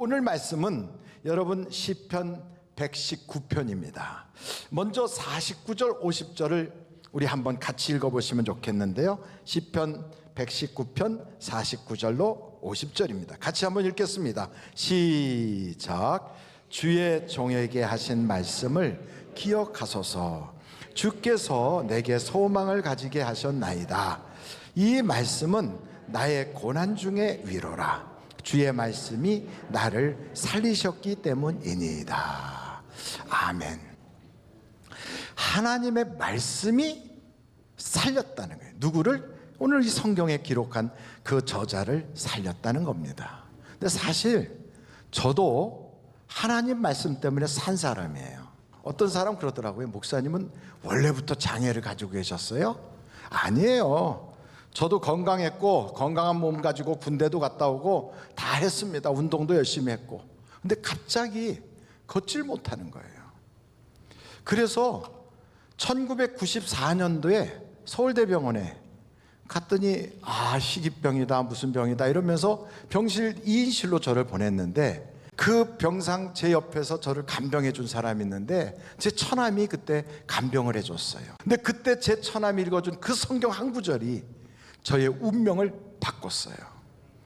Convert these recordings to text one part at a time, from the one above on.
오늘 말씀은 여러분 시편 119편입니다. 먼저 49절 50절을 우리 한번 같이 읽어보시면 좋겠는데요. 시편 119편 49절로 50절입니다. 같이 한번 읽겠습니다. 시작. 주의 종에게 하신 말씀을 기억하소서. 주께서 내게 소망을 가지게 하셨나이다. 이 말씀은 나의 고난 중에 위로라. 주의 말씀이 나를 살리셨기 때문이니이다. 아멘. 하나님의 말씀이 살렸다는 거예요. 누구를? 오늘 이 성경에 기록한 그 저자를 살렸다는 겁니다. 근데 사실 저도 하나님 말씀 때문에 산 사람이에요. 어떤 사람 그러더라고요. 목사님은 원래부터 장애를 가지고 계셨어요? 아니에요. 저도 건강했고 건강한 몸 가지고 군대도 갔다 오고 다 했습니다. 운동도 열심히 했고. 근데 갑자기 걷질 못하는 거예요. 그래서 1994년도에 서울대병원에 갔더니 희귀병이다 무슨 병이다 이러면서 병실 2인실로 저를 보냈는데, 그 병상 제 옆에서 저를 간병해 준 사람이 있는데 제 처남이 그때 간병을 해줬어요. 근데 그때 제 처남이 읽어준 그 성경 한 구절이 저의 운명을 바꿨어요.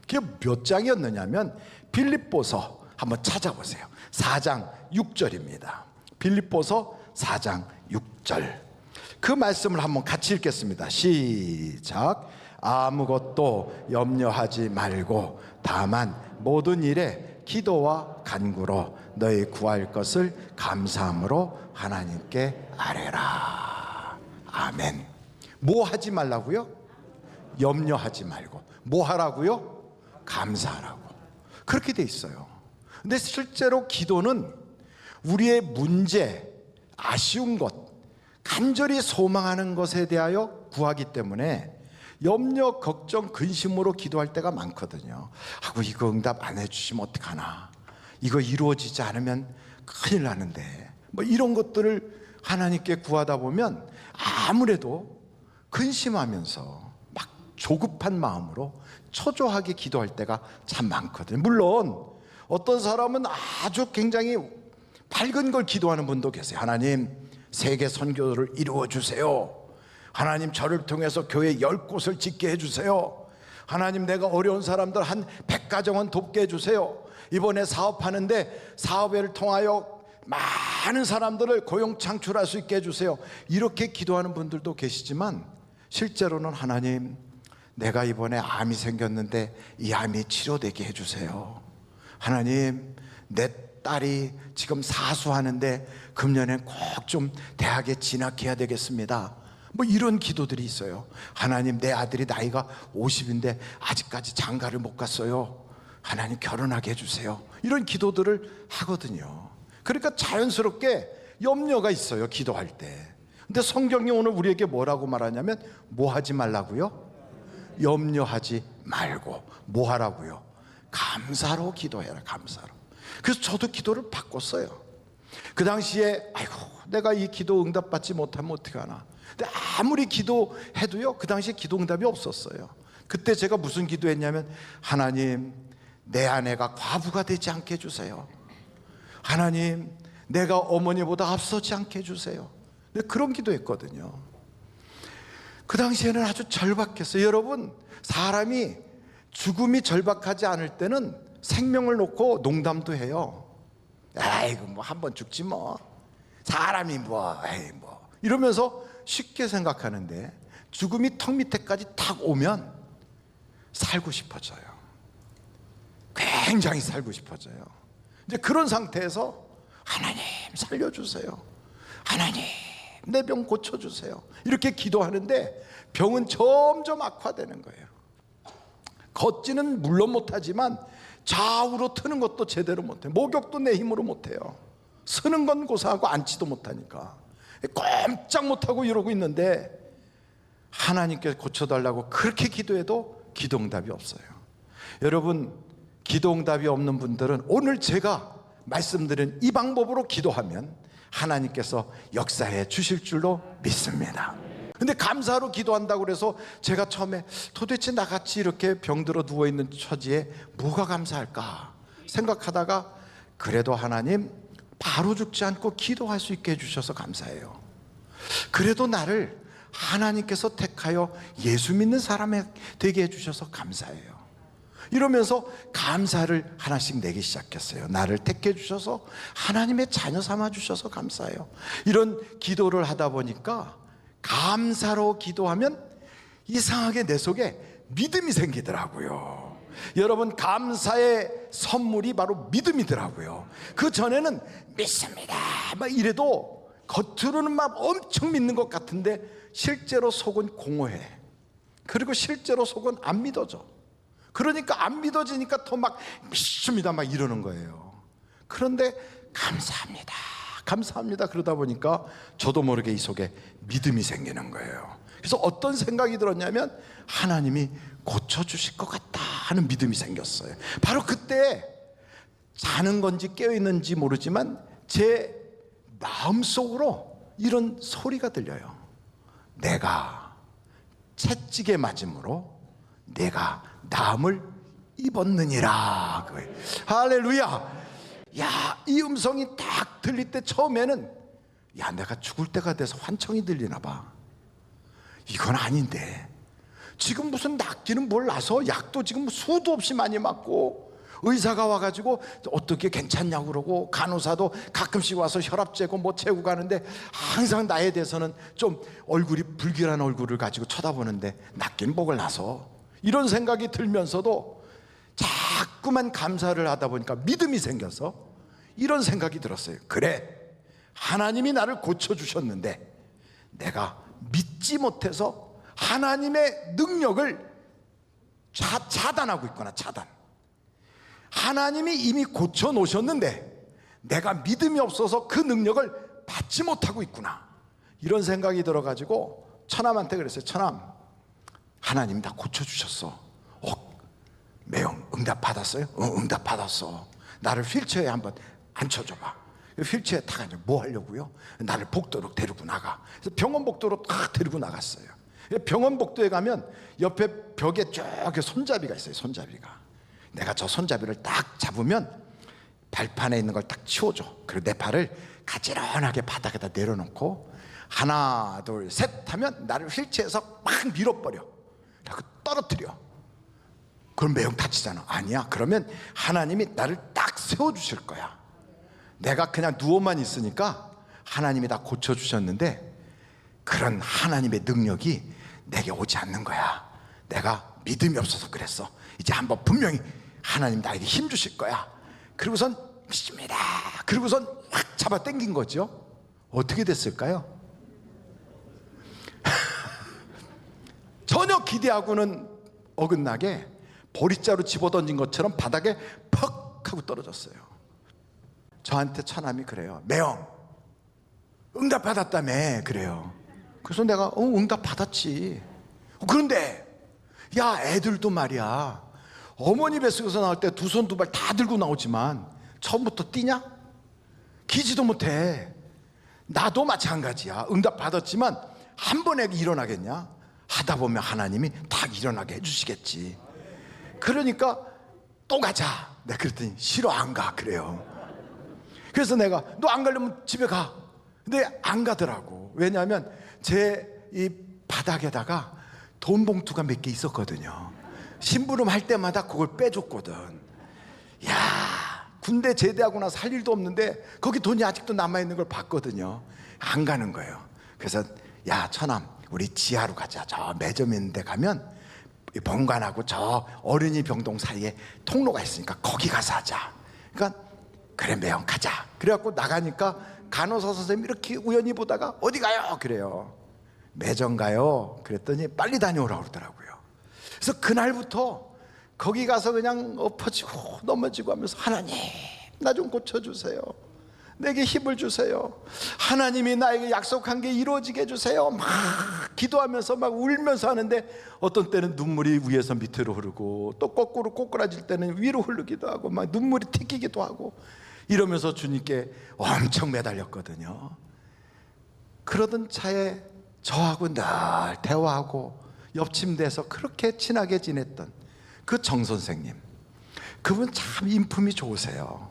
그게 몇 장이었느냐면 빌립보서 한번 찾아보세요. 4장 6절입니다. 빌립보서 4장 6절. 그 말씀을 한번 같이 읽겠습니다. 시작. 아무것도 염려하지 말고 다만 모든 일에 기도와 간구로 너희 구할 것을 감사함으로 하나님께 아뢰라. 아멘. 뭐 하지 말라고요? 염려하지 말고. 뭐 하라고요? 감사하라고. 그렇게 돼 있어요. 근데 실제로 기도는 우리의 문제, 아쉬운 것, 간절히 소망하는 것에 대하여 구하기 때문에 염려, 걱정, 근심으로 기도할 때가 많거든요. 이거 응답 안 해주시면 어떡하나, 이거 이루어지지 않으면 큰일 나는데, 뭐 이런 것들을 하나님께 구하다 보면 아무래도 근심하면서 막 조급한 마음으로 초조하게 기도할 때가 참 많거든요. 물론 어떤 사람은 아주 굉장히 밝은 걸 기도하는 분도 계세요. 하나님, 세계 선교를 이루어 주세요. 하나님, 저를 통해서 교회 10곳을 짓게 해주세요. 하나님, 내가 어려운 사람들 한 100가정은 돕게 해주세요. 이번에 사업하는데 사업을 통하여 많은 사람들을 고용 창출할 수 있게 해주세요. 이렇게 기도하는 분들도 계시지만 실제로는 하나님, 내가 이번에 암이 생겼는데 이 암이 치료되게 해주세요. 하나님, 내 딸이 지금 사수하는데 금년엔 꼭 좀 대학에 진학해야 되겠습니다. 뭐 이런 기도들이 있어요. 하나님, 내 아들이 나이가 50인데 아직까지 장가를 못 갔어요. 하나님, 결혼하게 해주세요. 이런 기도들을 하거든요. 그러니까 자연스럽게 염려가 있어요, 기도할 때. 근데 성경이 오늘 우리에게 뭐라고 말하냐면, 뭐 하지 말라고요? 염려하지 말고. 뭐 하라고요? 감사로 기도해라. 감사로. 그래서 저도 기도를 바꿨어요. 그 당시에 내가 이 기도 응답받지 못하면 어떡하나. 근데 아무리 기도해도요, 그 당시에 기도 응답이 없었어요. 그때 제가 무슨 기도했냐면, 하나님, 내 아내가 과부가 되지 않게 해주세요. 하나님, 내가 어머니보다 앞서지 않게 해주세요. 그런 기도했거든요. 그 당시에는 아주 절박했어요. 여러분, 사람이 죽음이 절박하지 않을 때는 생명을 놓고 농담도 해요. 아이고, 뭐 한번 죽지 뭐, 사람이 뭐 이러면서 쉽게 생각하는데, 죽음이 턱 밑에까지 탁 오면 살고 싶어져요. 굉장히 살고 싶어져요. 이제 그런 상태에서 하나님 살려주세요. 하나님, 내 병 고쳐주세요. 이렇게 기도하는데 병은 점점 악화되는 거예요. 걷지는 물론 못하지만 좌우로 트는 것도 제대로 못해요. 목욕도 내 힘으로 못해요. 서는 건 고사하고 앉지도 못하니까 꼼짝 못하고 이러고 있는데, 하나님께 고쳐달라고 그렇게 기도해도 기도응답이 없어요. 여러분, 기도응답이 없는 분들은 오늘 제가 말씀드린 이 방법으로 기도하면 하나님께서 역사해 주실 줄로 믿습니다. 근데 감사로 기도한다고 그래서 제가 처음에 도대체 나같이 이렇게 병들어 누워있는 처지에 뭐가 감사할까 생각하다가 그래도 하나님 바로 죽지 않고 기도할 수 있게 해주셔서 감사해요. 그래도 나를 하나님께서 택하여 예수 믿는 사람 되게 해주셔서 감사해요. 이러면서 감사를 하나씩 내기 시작했어요. 나를 택해 주셔서 하나님의 자녀 삼아 주셔서 감사해요. 이런 기도를 하다 보니까 감사로 기도하면 이상하게 내 속에 믿음이 생기더라고요. 여러분, 감사의 선물이 바로 믿음이더라고요. 그 전에는 믿습니다 막 이래도 겉으로는 막 엄청 믿는 것 같은데 실제로 속은 공허해. 그리고 실제로 속은 안 믿어져. 그러니까 안 믿어지니까 더 막 믿습니다 막 이러는 거예요. 그런데 감사합니다 감사합니다 그러다 보니까 저도 모르게 이 속에 믿음이 생기는 거예요. 그래서 어떤 생각이 들었냐면 하나님이 고쳐주실 것 같다 하는 믿음이 생겼어요. 바로 그때 자는 건지 깨어있는지 모르지만 제 마음속으로 이런 소리가 들려요. 내가 채찍에 맞음으로 내가 나음을 입었느니라. 할렐루야. 야, 이 음성이 딱 들릴 때 처음에는 야, 내가 죽을 때가 돼서 환청이 들리나 봐. 이건 아닌데 지금 무슨 낫기는 몰라서 약도 지금 수도 없이 많이 맞고 의사가 와가지고 어떻게 괜찮냐고 그러고 간호사도 가끔씩 와서 혈압 재고 뭐 재고 가는데 항상 나에 대해서는 좀 얼굴이 불길한 얼굴을 가지고 쳐다보는데 낫긴 복을 나서 이런 생각이 들면서도 자꾸만 감사를 하다 보니까 믿음이 생겨서 이런 생각이 들었어요. 그래, 하나님이 나를 고쳐주셨는데 내가 믿지 못해서 하나님의 능력을 차단하고 있구나. 차단. 하나님이 이미 고쳐놓으셨는데 내가 믿음이 없어서 그 능력을 받지 못하고 있구나. 이런 생각이 들어가지고 처남한테 그랬어요. 처남, 하나님이 다 고쳐주셨어. 매형 응답 받았어요? 응답 받았어. 나를 휠체어에 한번 앉혀줘봐. 휠체어에 타가지고 뭐 하려고요? 나를 복도로 데리고 나가. 그래서 병원 복도로 딱 데리고 나갔어요. 병원 복도에 가면 옆에 벽에 저기 손잡이가 있어요. 손잡이가. 내가 저 손잡이를 딱 잡으면 발판에 있는 걸 딱 치워줘. 그리고 내 발을 가지런하게 바닥에다 내려놓고 하나 둘 셋 하면 나를 휠체어에서 막 밀어버려. 그리고 떨어뜨려. 그럼 매형 다치잖아. 아니야. 그러면 하나님이 나를 딱 세워주실 거야. 내가 그냥 누워만 있으니까 하나님이 다 고쳐주셨는데 그런 하나님의 능력이 내게 오지 않는 거야. 내가 믿음이 없어서 그랬어. 이제 한번 분명히 하나님 나에게 힘 주실 거야. 그리고선 믿습니다. 그리고선 확 잡아 당긴 거죠. 어떻게 됐을까요? 전혀 기대하고는 어긋나게 보리자루 집어던진 것처럼 바닥에 퍽 하고 떨어졌어요. 저한테 처남이 그래요. 매형 응답 받았다며. 그래요. 그래서 내가 응답 받았지. 그런데 야, 애들도 말이야, 어머니 뱃속에서 나올 때 두 손 두 발 다 들고 나오지만 처음부터 뛰냐? 기지도 못해. 나도 마찬가지야. 응답 받았지만 한 번에 일어나겠냐? 하다 보면 하나님이 딱 일어나게 해주시겠지. 그러니까 또 가자. 내가 그랬더니 싫어, 안 가. 그래요. 그래서 내가 너 안 가려면 집에 가. 근데 안 가더라고. 왜냐하면 제 이 바닥에다가 돈 봉투가 몇 개 있었거든요. 심부름 할 때마다 그걸 빼줬거든. 야, 군대 제대하고 나서 할 일도 없는데 거기 돈이 아직도 남아있는 걸 봤거든요. 안 가는 거예요. 그래서 야, 처남, 우리 지하로 가자. 저 매점 있는 데 가면 본관하고 저 어린이 병동 사이에 통로가 있으니까 거기 가서 하자. 그러니까 그래 매형 가자. 그래갖고 나가니까 간호사 선생님이 이렇게 우연히 보다가 어디 가요? 그래요. 매점 가요. 그랬더니 빨리 다녀오라고 그러더라고요. 그래서 그날부터 거기 가서 그냥 엎어지고 넘어지고 하면서 하나님 나 좀 고쳐주세요. 내게 힘을 주세요. 하나님이 나에게 약속한 게 이루어지게 해주세요. 막 기도하면서 막 울면서 하는데 어떤 때는 눈물이 위에서 밑으로 흐르고 또 거꾸로 꼬꾸라질 때는 위로 흐르기도 하고 막 눈물이 튀기기도 하고 이러면서 주님께 엄청 매달렸거든요. 그러던 차에 저하고 늘 대화하고 옆 침대에서 그렇게 친하게 지냈던 그 정 선생님, 그분 참 인품이 좋으세요.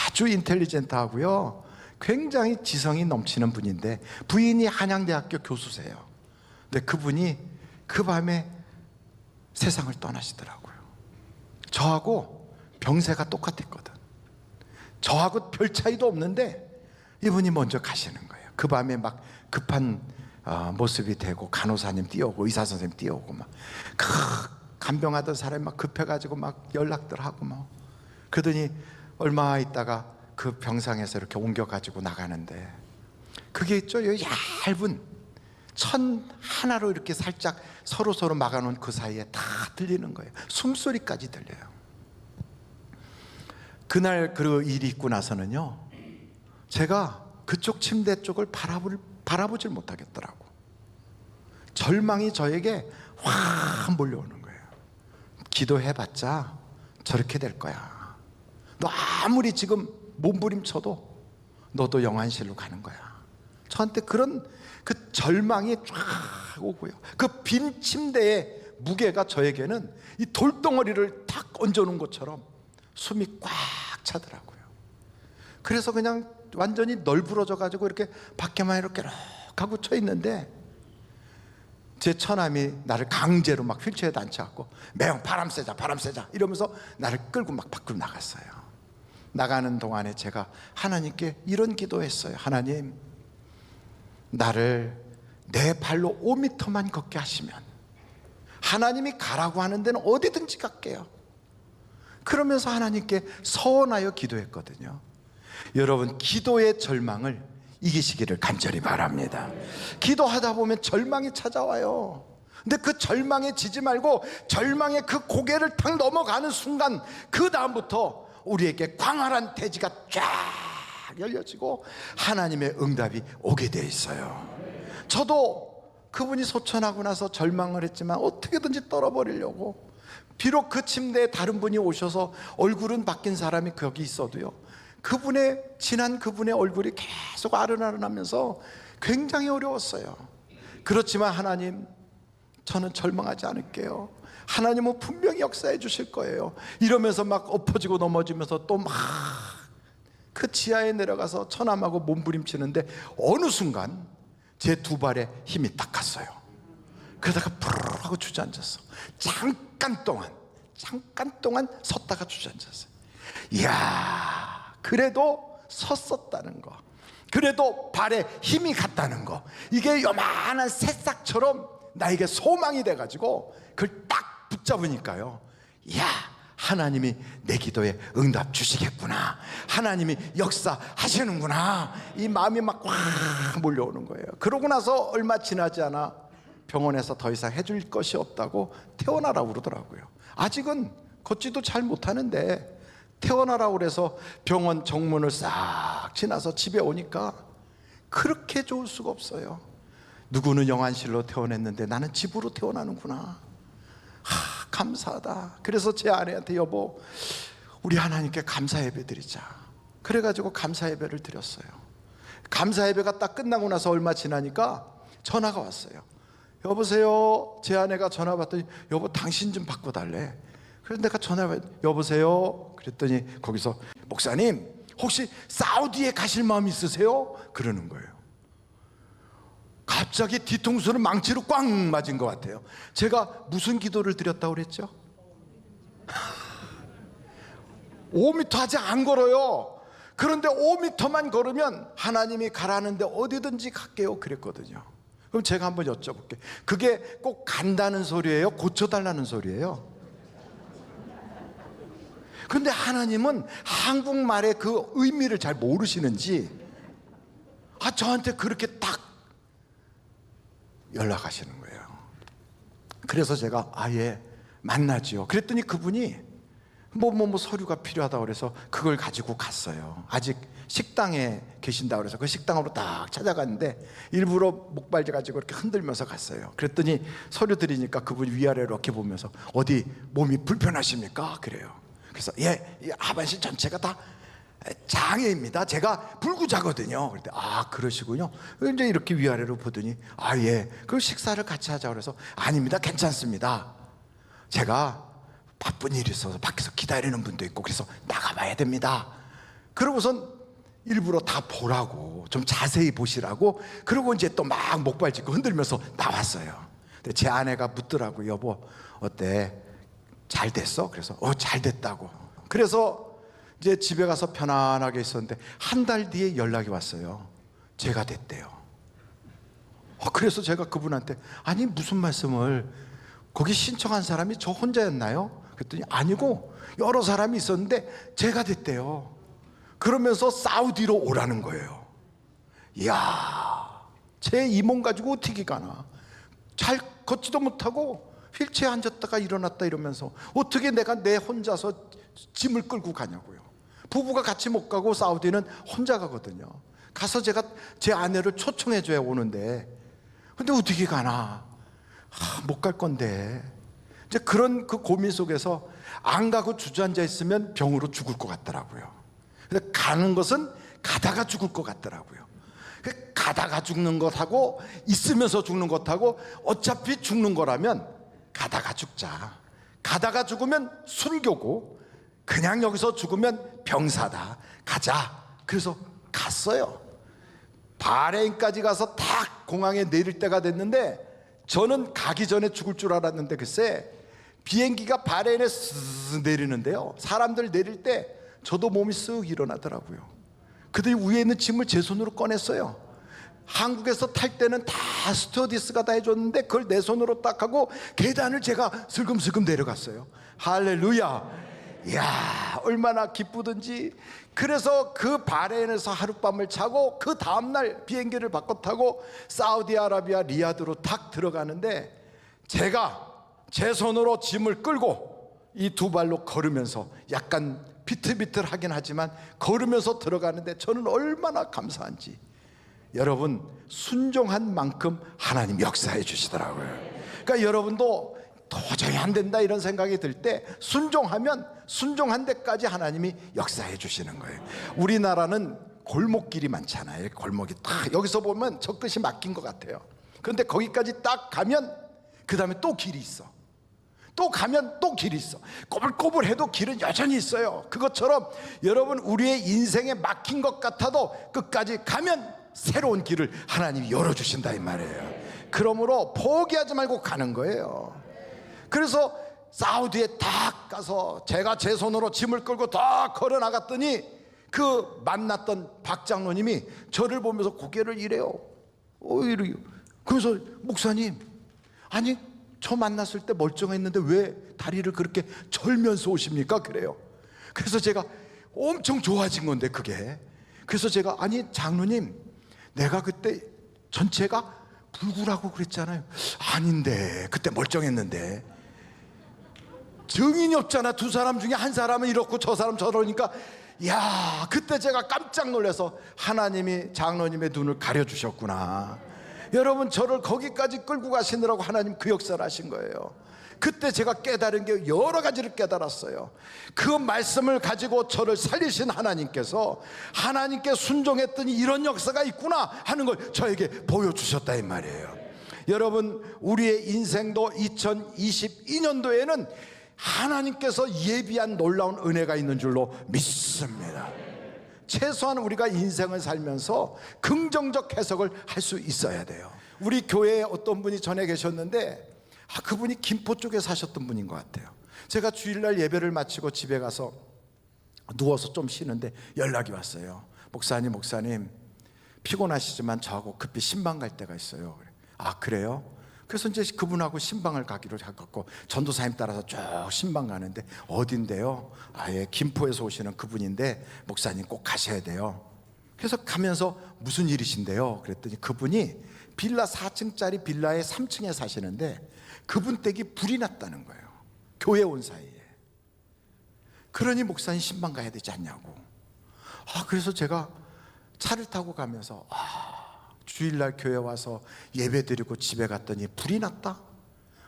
아주 인텔리젠트하고요, 굉장히 지성이 넘치는 분인데 부인이 한양대학교 교수세요. 근데 그분이 그 밤에 세상을 떠나시더라고요. 저하고 병세가 똑같았거든. 저하고 별 차이도 없는데 이분이 먼저 가시는 거예요. 그 밤에 막 급한 모습이 되고 간호사님 뛰어오고 의사 선생님 뛰어오고 막 간병하던 사람이 막 급해가지고 막 연락들 하고 막 그러더니 얼마 있다가 그 병상에서 이렇게 옮겨가지고 나가는데 그게 있죠, 여기 얇은 천 하나로 이렇게 살짝 서로 막아놓은 그 사이에 다 들리는 거예요. 숨소리까지 들려요. 그날 그 일이 있고 나서는요, 제가 그쪽 침대 쪽을 바라보질 못하겠더라고. 절망이 저에게 확 몰려오는 거예요. 기도해봤자 저렇게 될 거야. 너 아무리 지금 몸부림쳐도 너도 영안실로 가는 거야. 저한테 그런 그 절망이 쫙 오고요, 그 빈 침대의 무게가 저에게는 이 돌덩어리를 탁 얹어놓은 것처럼 숨이 꽉 차더라고요. 그래서 그냥 완전히 널브러져 가지고 이렇게 밖에만 이렇게 하고 쳐 있는데 제 처남이 나를 강제로 막 휠체어에 앉혀갖고 매형 바람 쐬자 이러면서 나를 끌고 막 밖으로 나갔어요. 나가는 동안에 제가 하나님께 이런 기도했어요. 하나님, 나를 내 발로 5m만 걷게 하시면 하나님이 가라고 하는 데는 어디든지 갈게요. 그러면서 하나님께 서원하여 기도했거든요. 여러분, 기도의 절망을 이기시기를 간절히 바랍니다. 기도하다 보면 절망이 찾아와요. 근데 그 절망에 지지 말고 절망의 그 고개를 탁 넘어가는 순간 그 다음부터 우리에게 광활한 대지가 쫙 열려지고 하나님의 응답이 오게 돼 있어요. 저도 그분이 소천하고 나서 절망을 했지만 어떻게든지 떨어버리려고, 비록 그 침대에 다른 분이 오셔서 얼굴은 바뀐 사람이 거기 있어도요, 지난 그분의 얼굴이 계속 아른아른하면서 굉장히 어려웠어요. 그렇지만 하나님, 저는 절망하지 않을게요. 하나님은 분명히 역사해 주실 거예요. 이러면서 막 엎어지고 넘어지면서 또 막 그 지하에 내려가서 처남하고 몸부림치는데 어느 순간 제 두 발에 힘이 딱 갔어요. 그러다가 부르르 하고 주저앉았어. 잠깐 동안 섰다가 주저앉았어요. 이야, 그래도 섰었다는 거, 그래도 발에 힘이 갔다는 거, 이게 요만한 새싹처럼 나에게 소망이 돼가지고 그걸 딱 붙잡으니까요, 이야, 하나님이 내 기도에 응답 주시겠구나, 하나님이 역사하시는구나, 이 마음이 막 확 몰려오는 거예요. 그러고 나서 얼마 지나지 않아 병원에서 더 이상 해줄 것이 없다고 퇴원하라고 그러더라고요. 아직은 걷지도 잘 못하는데 퇴원하라고 그래서 병원 정문을 싹 지나서 집에 오니까 그렇게 좋을 수가 없어요. 누구는 영안실로 퇴원했는데 나는 집으로 퇴원하는구나. 감사하다. 그래서 제 아내한테, 여보, 우리 하나님께 감사 예배 드리자. 그래가지고 감사 예배를 드렸어요. 감사 예배가 딱 끝나고 나서 얼마 지나니까 전화가 왔어요. 여보세요. 제 아내가 전화 받더니, 여보, 당신 좀 바꿔달래. 그래서 내가 전화를 받, 여보세요. 그랬더니 거기서, 목사님, 혹시 사우디에 가실 마음 있으세요? 그러는 거예요. 갑자기 뒤통수는 망치로 꽉 맞은 것 같아요. 제가 무슨 기도를 드렸다고 그랬죠? 5m 아직 안 걸어요. 그런데 5m만 걸으면 하나님이 가라는데 어디든지 갈게요 그랬거든요. 그럼 제가 한번 여쭤볼게요. 그게 꼭 간다는 소리예요? 고쳐달라는 소리예요? 그런데 하나님은 한국말의 그 의미를 잘 모르시는지 저한테 그렇게 딱 연락하시는 거예요. 그래서 제가 예, 만나지요. 그랬더니 그분이 뭐 서류가 필요하다고 그래서 그걸 가지고 갔어요. 아직 식당에 계신다고 그래서 그 식당으로 딱 찾아갔는데 일부러 목발지 가지고 이렇게 흔들면서 갔어요. 그랬더니 서류 드리니까 그분이 위아래로 이렇게 보면서, 어디 몸이 불편하십니까? 그래요. 그래서 이 하반신 전체가 다 장애입니다. 제가 불구자거든요. 그랬더니 그러시군요. 이제 이렇게 위아래로 보더니 예, 그 식사를 같이 하자고 그래서, 아닙니다, 괜찮습니다. 제가 바쁜 일이 있어서 밖에서 기다리는 분도 있고 그래서 나가봐야 됩니다. 그러고선 일부러 다 보라고, 좀 자세히 보시라고, 그러고 이제 또 막 목발 짚고 흔들면서 나왔어요. 근데 제 아내가 묻더라고요. 여보, 어때? 잘 됐어? 그래서 잘 됐다고. 그래서 이제 집에 가서 편안하게 있었는데 한 달 뒤에 연락이 왔어요. 제가 됐대요. 그래서 제가 그분한테 아니 무슨 말씀을, 거기 신청한 사람이 저 혼자였나요? 그랬더니 아니고 여러 사람이 있었는데 제가 됐대요. 그러면서 사우디로 오라는 거예요. 이야, 제 이 몸 가지고 어떻게 가나. 잘 걷지도 못하고 휠체어에 앉았다가 일어났다 이러면서 어떻게 내가 내 혼자서 짐을 끌고 가냐고요. 부부가 같이 못 가고 사우디는 혼자 가거든요. 가서 제가 제 아내를 초청해 줘야 오는데 근데 어떻게 가나. 못 갈 건데. 이제 그런 그 고민 속에서 안 가고 주저앉아 있으면 병으로 죽을 것 같더라고요. 근데 가는 것은 가다가 죽을 것 같더라고요. 가다가 죽는 것하고 있으면서 죽는 것하고 어차피 죽는 거라면 가다가 죽자. 가다가 죽으면 순교고 그냥 여기서 죽으면 병사다. 가자. 그래서 갔어요. 바레인까지 가서 딱 공항에 내릴 때가 됐는데 저는 가기 전에 죽을 줄 알았는데 글쎄 비행기가 바레인에 스스 내리는데요, 사람들 내릴 때 저도 몸이 쓱 일어나더라고요. 그들이 위에 있는 짐을 제 손으로 꺼냈어요. 한국에서 탈 때는 다 스튜어디스가 다 해줬는데 그걸 내 손으로 딱 하고 계단을 제가 슬금슬금 내려갔어요. 할렐루야. 이야, 얼마나 기쁘든지. 그래서 그 바레인에서 하룻밤을 자고 그 다음날 비행기를 바꿔 타고 사우디아라비아 리야드로 탁 들어가는데 제가 제 손으로 짐을 끌고 이 두 발로 걸으면서 약간 비틀비틀하긴 하지만 걸으면서 들어가는데 저는 얼마나 감사한지. 여러분, 순종한 만큼 하나님 역사해 주시더라고요. 그러니까 여러분도 도저히 안 된다 이런 생각이 들 때 순종하면 순종한 데까지 하나님이 역사해 주시는 거예요. 우리나라는 골목길이 많잖아요. 골목이 딱 여기서 보면 저 끝이 막힌 것 같아요. 그런데 거기까지 딱 가면 그 다음에 또 길이 있어. 또 가면 또 길이 있어. 꼬불꼬불해도 길은 여전히 있어요. 그것처럼 여러분, 우리의 인생에 막힌 것 같아도 끝까지 가면 새로운 길을 하나님이 열어주신다 이 말이에요. 그러므로 포기하지 말고 가는 거예요. 그래서 사우디에 딱 가서 제가 제 손으로 짐을 끌고 다 걸어 나갔더니 그 만났던 박 장로님이 저를 보면서 고개를 이래요. 이래요. 그래서 목사님, 아니 저 만났을 때 멀쩡했는데 왜 다리를 그렇게 절면서 오십니까? 그래요. 그래서 제가 엄청 좋아진 건데 그게. 그래서 제가 아니 장로님, 내가 그때 전체가 불구라고 그랬잖아요. 아닌데 그때 멀쩡했는데. 증인이 없잖아. 두 사람 중에 한 사람은 이렇고 저 사람 저러니까 야, 그때 제가 깜짝 놀라서 하나님이 장로님의 눈을 가려주셨구나. 여러분, 저를 거기까지 끌고 가시느라고 하나님 그 역사를 하신 거예요. 그때 제가 깨달은 게 여러 가지를 깨달았어요. 그 말씀을 가지고 저를 살리신 하나님께서 하나님께 순종했더니 이런 역사가 있구나 하는 걸 저에게 보여주셨다 이 말이에요. 여러분, 우리의 인생도 2022년도에는 하나님께서 예비한 놀라운 은혜가 있는 줄로 믿습니다. 최소한 우리가 인생을 살면서 긍정적 해석을 할 수 있어야 돼요. 우리 교회에 어떤 분이 전에 계셨는데 그분이 김포 쪽에 사셨던 분인 것 같아요. 제가 주일날 예배를 마치고 집에 가서 누워서 좀 쉬는데 연락이 왔어요. 목사님 피곤하시지만 저하고 급히 신방 갈 때가 있어요. 아 그래요? 그래서 이제 그분하고 신방을 가기로 해갖고 전도사님 따라서 쭉 신방 가는데 어딘데요? 아예 김포에서 오시는 그분인데 목사님 꼭 가셔야 돼요. 그래서 가면서 무슨 일이신데요? 그랬더니 그분이 빌라 4층짜리 빌라에 3층에 사시는데 그분 댁이 불이 났다는 거예요. 교회 온 사이에. 그러니 목사님 신방 가야 되지 않냐고. 그래서 제가 차를 타고 가면서 주일날 교회 와서 예배 드리고 집에 갔더니 불이 났다.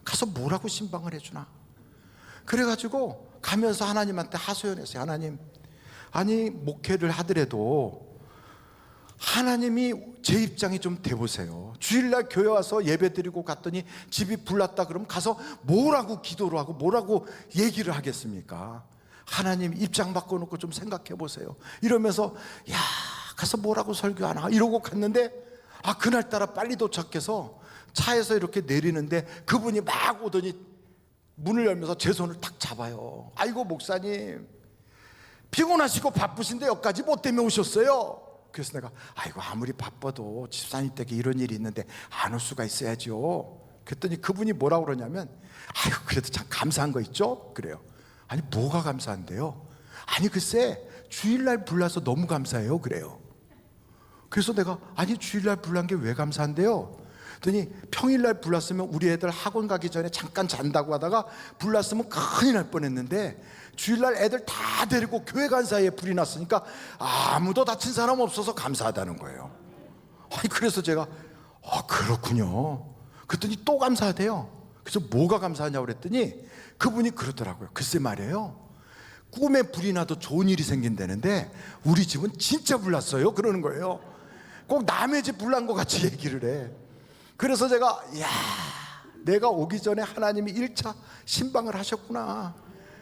가서 뭐라고 신방을 해주나. 그래가지고 가면서 하나님한테 하소연했어요. 하나님, 아니 목회를 하더라도 하나님이 제 입장이 좀 돼보세요. 주일날 교회 와서 예배 드리고 갔더니 집이 불났다 그러면 가서 뭐라고 기도를 하고 뭐라고 얘기를 하겠습니까? 하나님 입장 바꿔놓고 좀 생각해 보세요. 이러면서 야, 가서 뭐라고 설교하나 이러고 갔는데, 그날따라 빨리 도착해서 차에서 이렇게 내리는데 그분이 막 오더니 문을 열면서 제 손을 탁 잡아요. 아이고 목사님, 피곤하시고 바쁘신데 여기까지 뭐 때문에 오셨어요? 그래서 내가 아이고 아무리 바빠도 집사님 댁에 이런 일이 있는데 안 올 수가 있어야죠. 그랬더니 그분이 뭐라고 그러냐면, 아이고 그래도 참 감사한 거 있죠? 그래요. 아니 뭐가 감사한데요? 아니 글쎄 주일날 불나서 너무 감사해요. 그래요. 그래서 내가 아니 주일날 불난 게 왜 감사한데요? 그랬더니 평일날 불났으면 우리 애들 학원 가기 전에 잠깐 잔다고 하다가 불났으면 큰일 날 뻔했는데 주일날 애들 다 데리고 교회 간 사이에 불이 났으니까 아무도 다친 사람 없어서 감사하다는 거예요. 아니 그래서 제가 그렇군요. 그랬더니 또 감사하대요. 그래서 뭐가 감사하냐고 그랬더니 그분이 그러더라고요. 글쎄 말이에요, 꿈에 불이 나도 좋은 일이 생긴다는데 우리 집은 진짜 불났어요 그러는 거예요. 꼭 남의 집 불난 것 같이 얘기를 해. 그래서 제가 내가 오기 전에 하나님이 1차 신방을 하셨구나.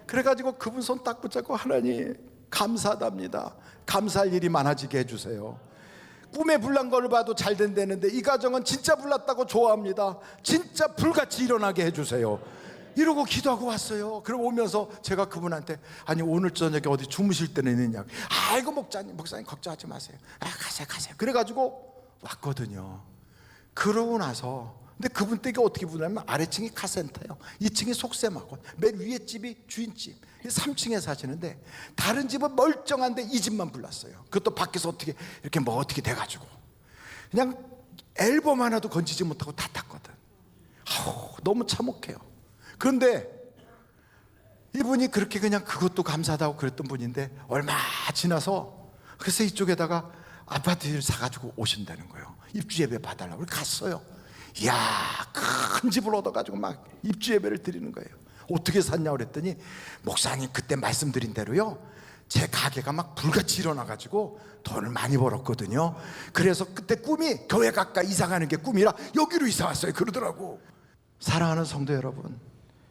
그래가지고 그분 손 딱 붙잡고 하나님 감사하답니다. 감사할 일이 많아지게 해주세요. 꿈에 불난 걸 봐도 잘 된다는데 이 가정은 진짜 불났다고 좋아합니다. 진짜 불같이 일어나게 해주세요. 이러고 기도하고 왔어요. 그럼 오면서 제가 그분한테 아니 오늘 저녁에 어디 주무실 때는 있느냐. 아이고 목사님 걱정하지 마세요. 가세요. 그래가지고 왔거든요. 그러고 나서 근데 그분 댁이 어떻게 부냐면 아래층이 카센터예요. 2층이 속셈하고 맨 위에 집이 주인집. 3층에 사시는데 다른 집은 멀쩡한데 이 집만 불났어요. 그것도 밖에서 어떻게 이렇게 어떻게 돼가지고 그냥 앨범 하나도 건지지 못하고 다 탔거든. 너무 참혹해요. 그런데 이분이 그렇게 그냥 그것도 감사하다고 그랬던 분인데 얼마 지나서 그래서 이쪽에다가 아파트를 사가지고 오신다는 거예요. 입주 예배 봐달라고. 우리 갔어요. 이야, 큰 집을 얻어가지고 막 입주 예배를 드리는 거예요. 어떻게 샀냐고 그랬더니 목사님 그때 말씀드린 대로요, 제 가게가 막 불같이 일어나가지고 돈을 많이 벌었거든요. 그래서 그때 꿈이 교회 가까이 이사 가는 게 꿈이라 여기로 이사 왔어요 그러더라고. 사랑하는 성도 여러분,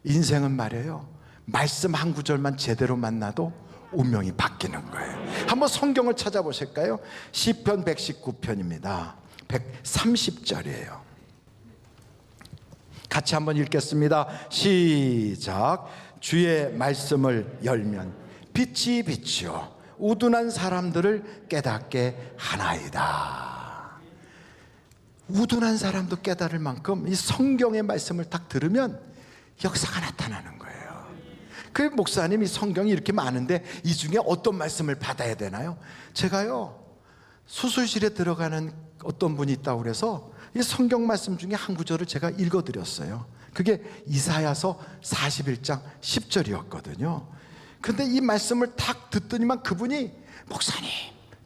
인생은 말이에요, 말씀 한 구절만 제대로 만나도 운명이 바뀌는 거예요. 한번 성경을 찾아보실까요? 시편 119편입니다 130절이에요 같이 한번 읽겠습니다. 시작. 주의 말씀을 열면 빛이 비치어 우둔한 사람들을 깨닫게 하나이다. 우둔한 사람도 깨달을 만큼 이 성경의 말씀을 딱 들으면 역사가 나타나는 거예요. 그 목사님이 성경이 이렇게 많은데 이 중에 어떤 말씀을 받아야 되나요? 제가요 수술실에 들어가는 어떤 분이 있다고 그래서 이 성경 말씀 중에 한 구절을 제가 읽어드렸어요. 그게 이사야서 41장 10절이었거든요 근데 이 말씀을 딱 듣더니만 그분이 목사님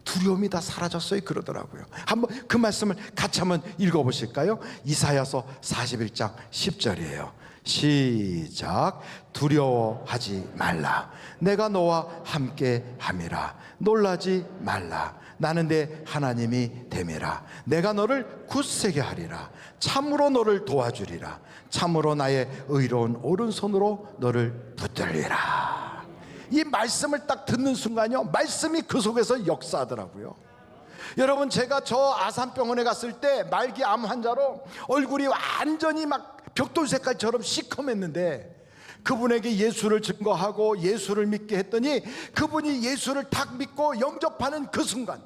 두려움이 다 사라졌어요 그러더라고요. 한번 그 말씀을 같이 한번 읽어보실까요? 이사야서 41장 10절이에요 시작. 두려워하지 말라. 내가 너와 함께 함이라. 놀라지 말라. 나는 내 하나님이 됨이라. 내가 너를 굳세게 하리라. 참으로 너를 도와주리라. 참으로 나의 의로운 오른손으로 너를 붙들리라. 이 말씀을 딱 듣는 순간요, 말씀이 그 속에서 역사하더라고요. 여러분, 제가 저 아산병원에 갔을 때 말기 암 환자로 얼굴이 완전히 막 벽돌 색깔처럼 시커맸는데 그분에게 예수를 증거하고 예수를 믿게 했더니 그분이 예수를 딱 믿고 영접하는 그 순간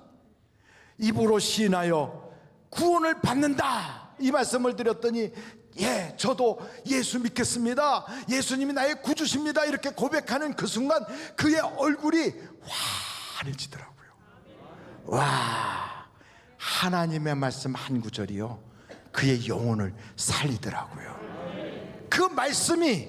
입으로 시인하여 구원을 받는다 이 말씀을 드렸더니 예, 저도 예수 믿겠습니다. 예수님이 나의 구주십니다. 이렇게 고백하는 그 순간 그의 얼굴이 환해지더라고요. 와, 하나님의 말씀 한 구절이요 그의 영혼을 살리더라고요. 그 말씀이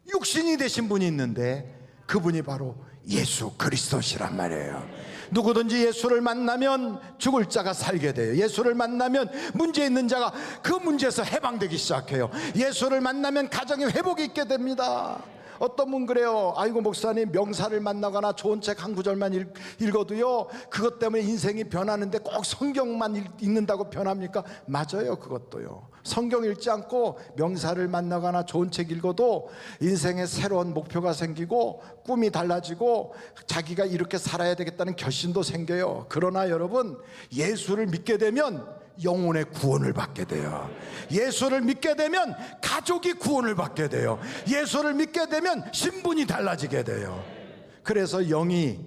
육신이 되신 분이 있는데 그분이 바로 예수 그리스도시란 말이에요. 누구든지 예수를 만나면 죽을 자가 살게 돼요. 예수를 만나면 문제 있는 자가 그 문제에서 해방되기 시작해요. 예수를 만나면 가정에 회복이 있게 됩니다. 어떤 분 그래요. 아이고 목사님, 명사를 만나거나 좋은 책 한 구절만 읽어도요 그것 때문에 인생이 변하는데 꼭 성경만 읽는다고 변합니까? 맞아요. 그것도요. 성경 읽지 않고 명사를 만나거나 좋은 책 읽어도 인생에 새로운 목표가 생기고 꿈이 달라지고 자기가 이렇게 살아야 되겠다는 결심도 생겨요. 그러나 여러분, 예수를 믿게 되면 영혼의 구원을 받게 돼요. 예수를 믿게 되면 가족이 구원을 받게 돼요. 예수를 믿게 되면 신분이 달라지게 돼요. 그래서 영이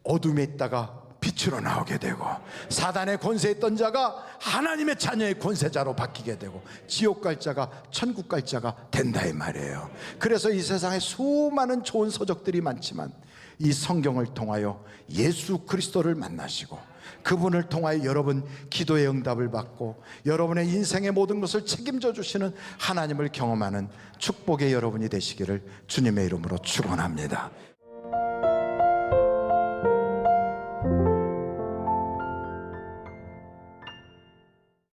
어둠에 있다가 빛으로 나오게 되고, 사단의 권세에 있던 자가 하나님의 자녀의 권세자로 바뀌게 되고, 지옥 갈 자가 천국 갈 자가 된다 이 말이에요. 그래서 이 세상에 수많은 좋은 서적들이 많지만 이 성경을 통하여 예수 그리스도를 만나시고 그분을 통하여 여러분 기도의 응답을 받고 여러분의 인생의 모든 것을 책임져 주시는 하나님을 경험하는 축복의 여러분이 되시기를 주님의 이름으로 축원합니다.